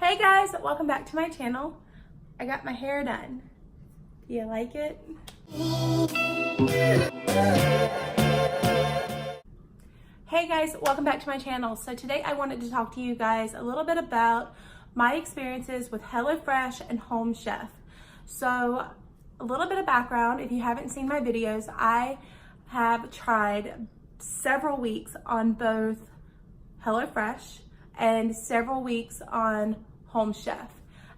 Hey guys, welcome back to my channel. I got my hair done. Do you like it? Hey guys, welcome back to my channel. So today I wanted to talk to you guys a little bit about my experiences with HelloFresh and Home Chef. So a little bit of background, if you haven't seen my videos, I have tried several weeks on both HelloFresh and several weeks on Home Chef.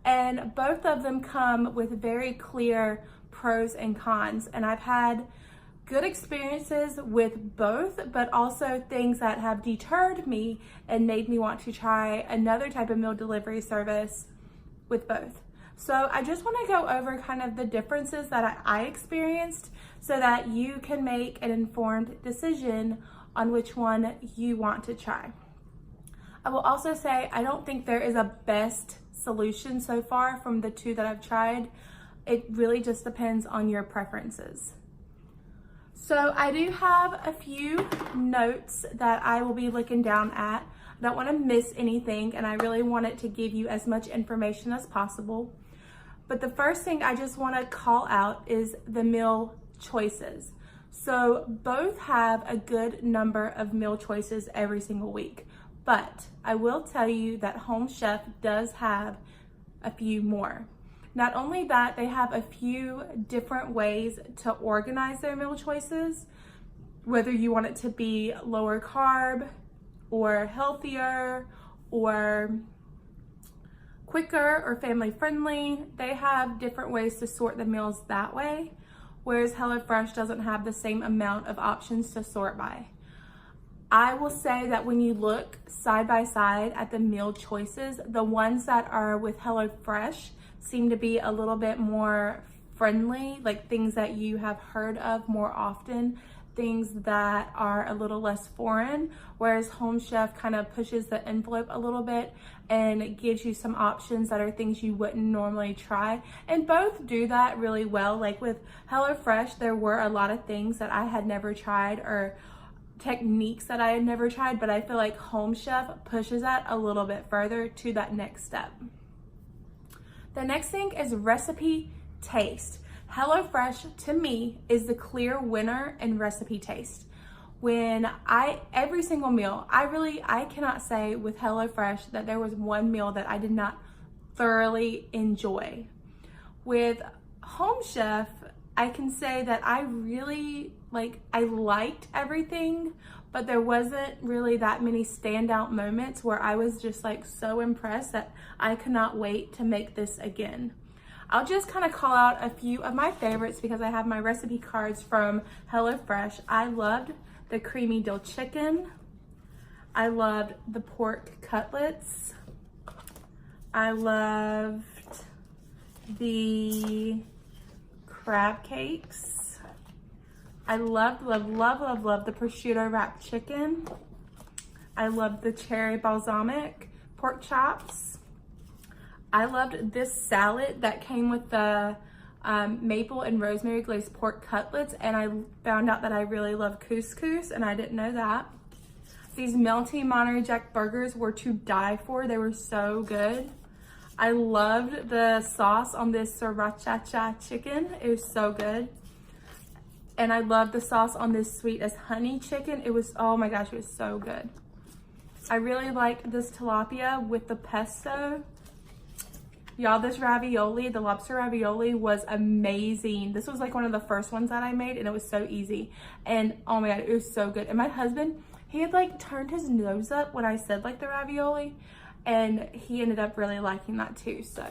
And both of them come with very clear pros and cons. And I've had good experiences with both, but also things that have deterred me and made me want to try another type of meal delivery service with both. So I just want to go over kind of the differences that I experienced so that you can make an informed decision on which one you want to try. I will also say I don't think there is a best solution so far from the two that I've tried. It really just depends on your preferences. So I do have a few notes that I will be looking down at. I don't want to miss anything, and I really wanted to give you as much information as possible. But the first thing I just want to call out is the meal choices. So both have a good number of meal choices every single week. But I will tell you that Home Chef does have a few more. Not only that, they have a few different ways to organize their meal choices, whether you want it to be lower carb or healthier or quicker or family friendly. They have different ways to sort the meals that way, whereas HelloFresh doesn't have the same amount of options to sort by. I will say that when you look side by side at the meal choices, the ones that are with HelloFresh seem to be a little bit more friendly, like things that you have heard of more often, things that are a little less foreign, whereas Home Chef kind of pushes the envelope a little bit and gives you some options that are things you wouldn't normally try. And both do that really well. Like with HelloFresh, there were a lot of things that I had never tried or techniques that I had never tried, but I feel like Home Chef pushes that a little bit further to that next step. The next thing is recipe taste. HelloFresh to me is the clear winner in recipe taste. Every single meal, I cannot say with HelloFresh that there was one meal that I did not thoroughly enjoy. With Home Chef, I can say that I liked everything, but there wasn't really that many standout moments where I was just like so impressed that I could not wait to make this again. I'll just kind of call out a few of my favorites because I have my recipe cards from HelloFresh. I loved the creamy dill chicken. I loved the pork cutlets. I loved the crab cakes. I loved the prosciutto wrapped chicken. I loved the cherry balsamic pork chops. I loved this salad that came with the maple and rosemary glazed pork cutlets, and I found out that I really love couscous, and I didn't know that. These melty Monterey Jack burgers were to die for. They were so good. I loved the sauce on this sriracha chicken. It was so good. And I loved the sauce on this sweet as honey chicken. It was, oh my gosh, it was so good. I really liked this tilapia with the pesto. Y'all, this ravioli, the lobster ravioli was amazing. This was like one of the first ones that I made, and it was so easy. And oh my God, it was so good. And my husband, he had like turned his nose up when I said like the ravioli, and he ended up really liking that too. So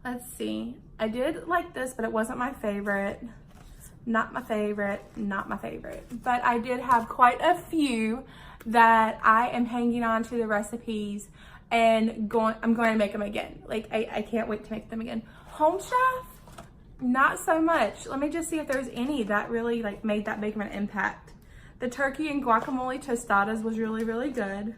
let's see. I did like this, but it wasn't my favorite. Not my favorite, not my favorite. But I did have quite a few that I am hanging on to the recipes and I'm going to make them again. Like I can't wait to make them again. Home Chef, not so much. Let me just see if there's any that really like made that big of an impact. The turkey and guacamole tostadas was really, really good.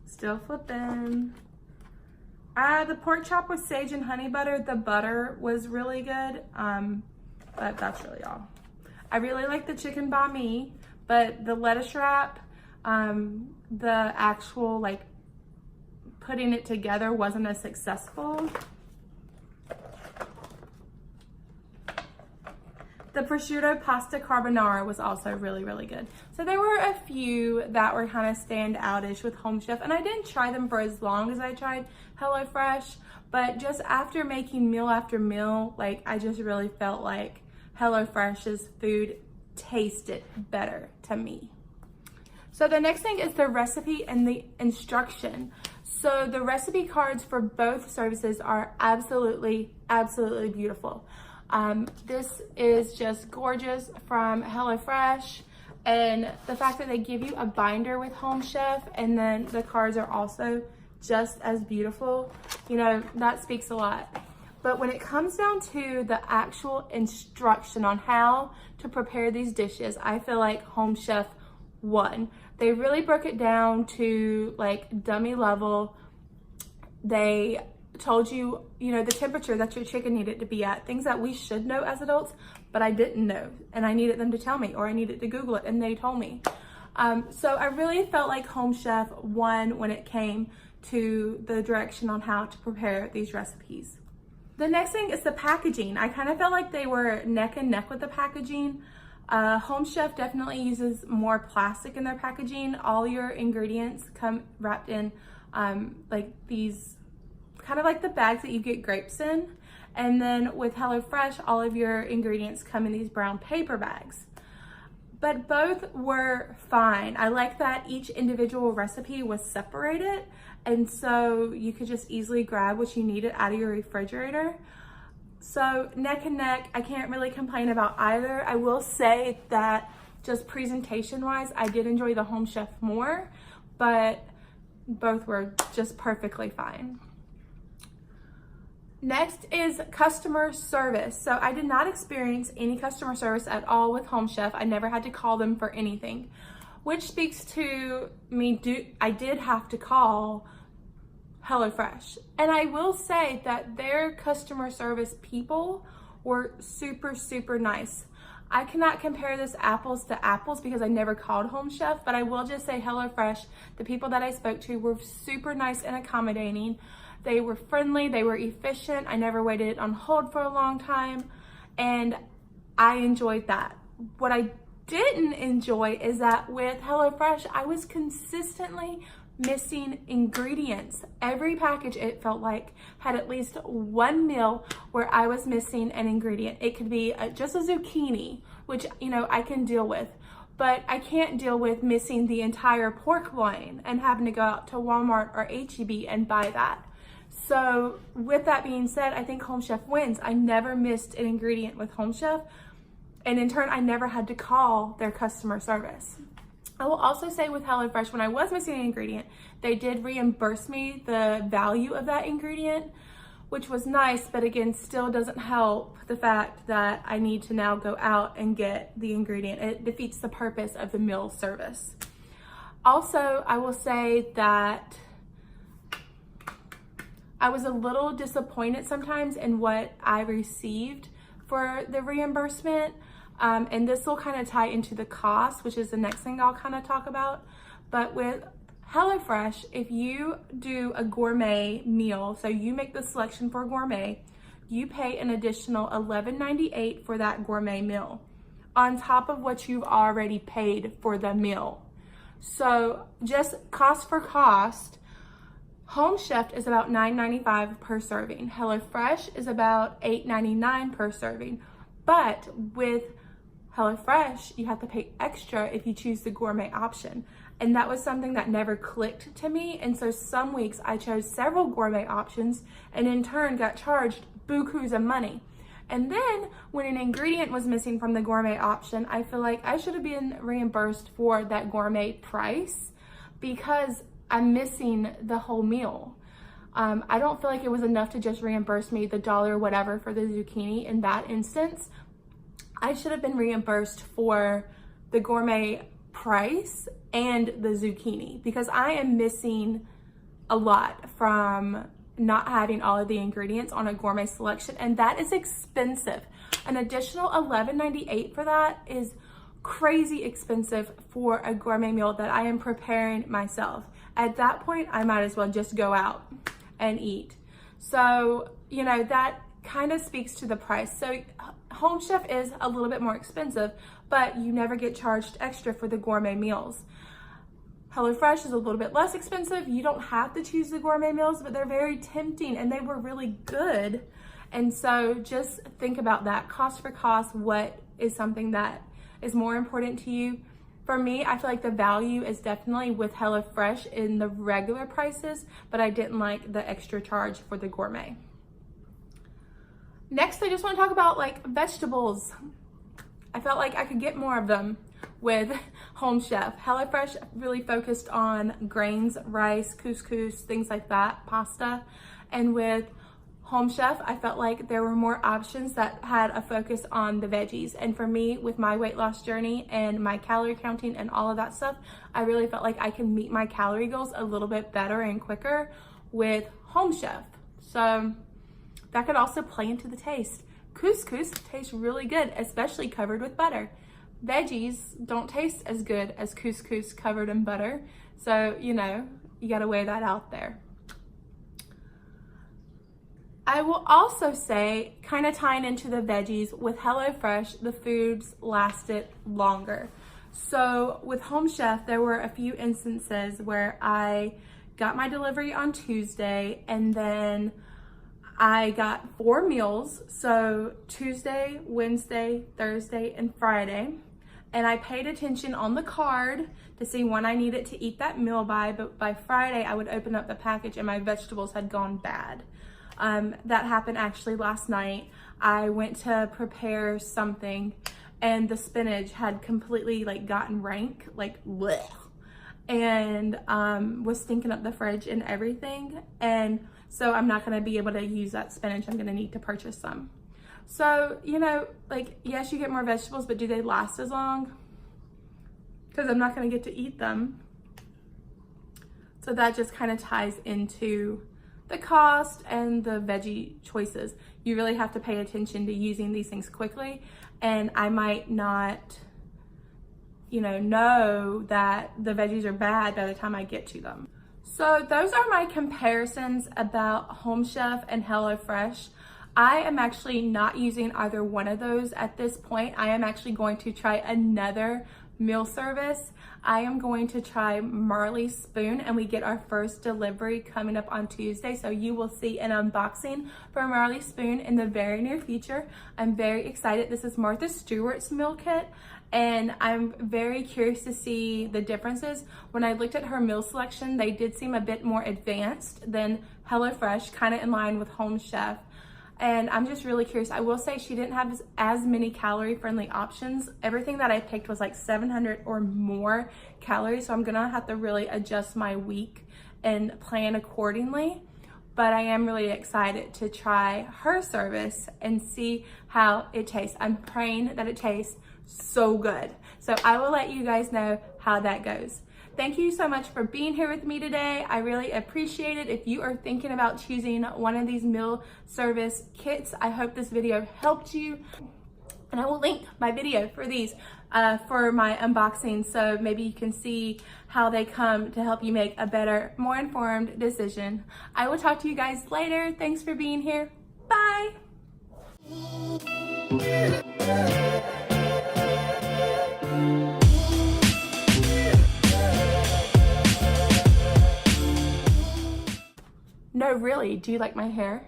Still flipping. The pork chop with sage and honey butter, the butter was really good, but that's really all. I really like the chicken banh mi, but the lettuce wrap, the actual like putting it together wasn't as successful. The prosciutto pasta carbonara was also really, really good. So there were a few that were kind of stand outish with Home Chef, and I didn't try them for as long as I tried HelloFresh, but just after making meal after meal, like I just really felt like HelloFresh's food tasted better to me. So the next thing is the recipe and the instruction. So the recipe cards for both services are absolutely, absolutely beautiful. This is just gorgeous from HelloFresh, and the fact that they give you a binder with Home Chef and then the cards are also just as beautiful, you know, that speaks a lot. But when it comes down to the actual instruction on how to prepare these dishes, I feel like Home Chef won. They really broke it down to like dummy level. They told you, you know, the temperature that your chicken needed to be at, things that we should know as adults, but I didn't know, and I needed them to tell me, or I needed to Google it, and they told me. So I really felt like Home Chef won when it came to the direction on how to prepare these recipes. The next thing is the packaging. I kind of felt like they were neck and neck with the packaging. Home Chef definitely uses more plastic in their packaging. All your ingredients come wrapped in like these kind of like the bags that you get grapes in. And then with HelloFresh, all of your ingredients come in these brown paper bags. But both were fine. I like that each individual recipe was separated, and so you could just easily grab what you needed out of your refrigerator. So neck and neck, I can't really complain about either. I will say that just presentation wise, I did enjoy the Home Chef more, but both were just perfectly fine. Next is customer service. So I did not experience any customer service at all with Home Chef. I never had to call them for anything, which speaks to me. I did have to call HelloFresh. And I will say that their customer service people were super, super nice. I cannot compare this apples to apples because I never called Home Chef, but I will just say HelloFresh, the people that I spoke to were super nice and accommodating. They were friendly, they were efficient. I never waited on hold for a long time, and I enjoyed that. What I didn't enjoy is that with HelloFresh, I was consistently missing ingredients. Every package, it felt like, had at least one meal where I was missing an ingredient. It could be just a zucchini, which, you know, I can deal with, but I can't deal with missing the entire pork loin and having to go out to Walmart or H-E-B and buy that. So with that being said, I think Home Chef wins. I never missed an ingredient with Home Chef, and in turn, I never had to call their customer service. I will also say with HelloFresh, when I was missing an ingredient, they did reimburse me the value of that ingredient, which was nice, but again, still doesn't help the fact that I need to now go out and get the ingredient. It defeats the purpose of the meal service. Also, I will say that I was a little disappointed sometimes in what I received for the reimbursement. And this will kind of tie into the cost, which is the next thing I'll kind of talk about. But with HelloFresh, if you do a gourmet meal, so you make the selection for gourmet, you pay an additional $11.98 for that gourmet meal on top of what you've already paid for the meal. So just cost for cost, Home Chef is about $9.95 per serving. HelloFresh is about $8.99 per serving. But with HelloFresh, you have to pay extra if you choose the gourmet option. And that was something that never clicked to me. And so some weeks I chose several gourmet options and in turn got charged bukus of money. And then when an ingredient was missing from the gourmet option, I feel like I should have been reimbursed for that gourmet price because I'm missing the whole meal. I don't feel like it was enough to just reimburse me the dollar whatever for the zucchini in that instance. I should have been reimbursed for the gourmet price and the zucchini because I am missing a lot from not having all of the ingredients on a gourmet selection, and that is expensive. An additional $11.98 for that is crazy expensive for a gourmet meal that I am preparing myself. At that point, I might as well just go out and eat. So, you know, that kind of speaks to the price. So Home Chef is a little bit more expensive, but you never get charged extra for the gourmet meals. HelloFresh is a little bit less expensive. You don't have to choose the gourmet meals, but they're very tempting and they were really good. And so just think about that. Cost for cost, what is something that is more important to you? For me, I feel like the value is definitely with HelloFresh in the regular prices, but I didn't like the extra charge for the gourmet. Next, I just want to talk about like vegetables. I felt like I could get more of them with Home Chef. HelloFresh really focused on grains, rice, couscous, things like that, pasta. And with Home Chef, I felt like there were more options that had a focus on the veggies. And for me, with my weight loss journey and my calorie counting and all of that stuff, I really felt like I can meet my calorie goals a little bit better and quicker with Home Chef. So that could also play into the taste. Couscous tastes really good, especially covered with butter. Veggies don't taste as good as couscous covered in butter. So, you know, you gotta weigh that out there. I will also say, kind of tying into the veggies, with HelloFresh, the foods lasted longer. So with Home Chef, there were a few instances where I got my delivery on Tuesday and then I got 4 meals. So Tuesday, Wednesday, Thursday, and Friday. And I paid attention on the card to see when I needed to eat that meal by, but by Friday I would open up the package and my vegetables had gone bad. That happened actually last night. I went to prepare something and the spinach had completely like gotten rank, like bleh, and was stinking up the fridge and everything. And so I'm not gonna be able to use that spinach. I'm gonna need to purchase some. So, you know, like, yes, you get more vegetables, but do they last as long? Because I'm not gonna get to eat them. So that just kind of ties into the cost and the veggie choices. You really have to pay attention to using these things quickly. And I might not, you know that the veggies are bad by the time I get to them. So those are my comparisons about Home Chef and HelloFresh. I am actually not using either one of those at this point. I am actually going to try another meal service. I am going to try Marley Spoon, and we get our first delivery coming up on Tuesday. So you will see an unboxing for Marley Spoon in the very near future. I'm very excited. This is Martha Stewart's meal kit, and I'm very curious to see the differences. When I looked at her meal selection, they did seem a bit more advanced than HelloFresh, kind of in line with Home Chef. And I'm just really curious. I will say she didn't have as many calorie-friendly options. Everything that I picked was like 700 or more calories, so I'm gonna have to really adjust my week and plan accordingly. But I am really excited to try her service and see how it tastes. I'm praying that it tastes so good. So I will let you guys know how that goes. Thank you so much for being here with me today. I really appreciate it. If you are thinking about choosing one of these meal service kits, I hope this video helped you. And I will link my video for these for my unboxing, so maybe you can see how they come to help you make a better, more informed decision. I will talk to you guys later. Thanks for being here. Bye. No, really, do you like my hair?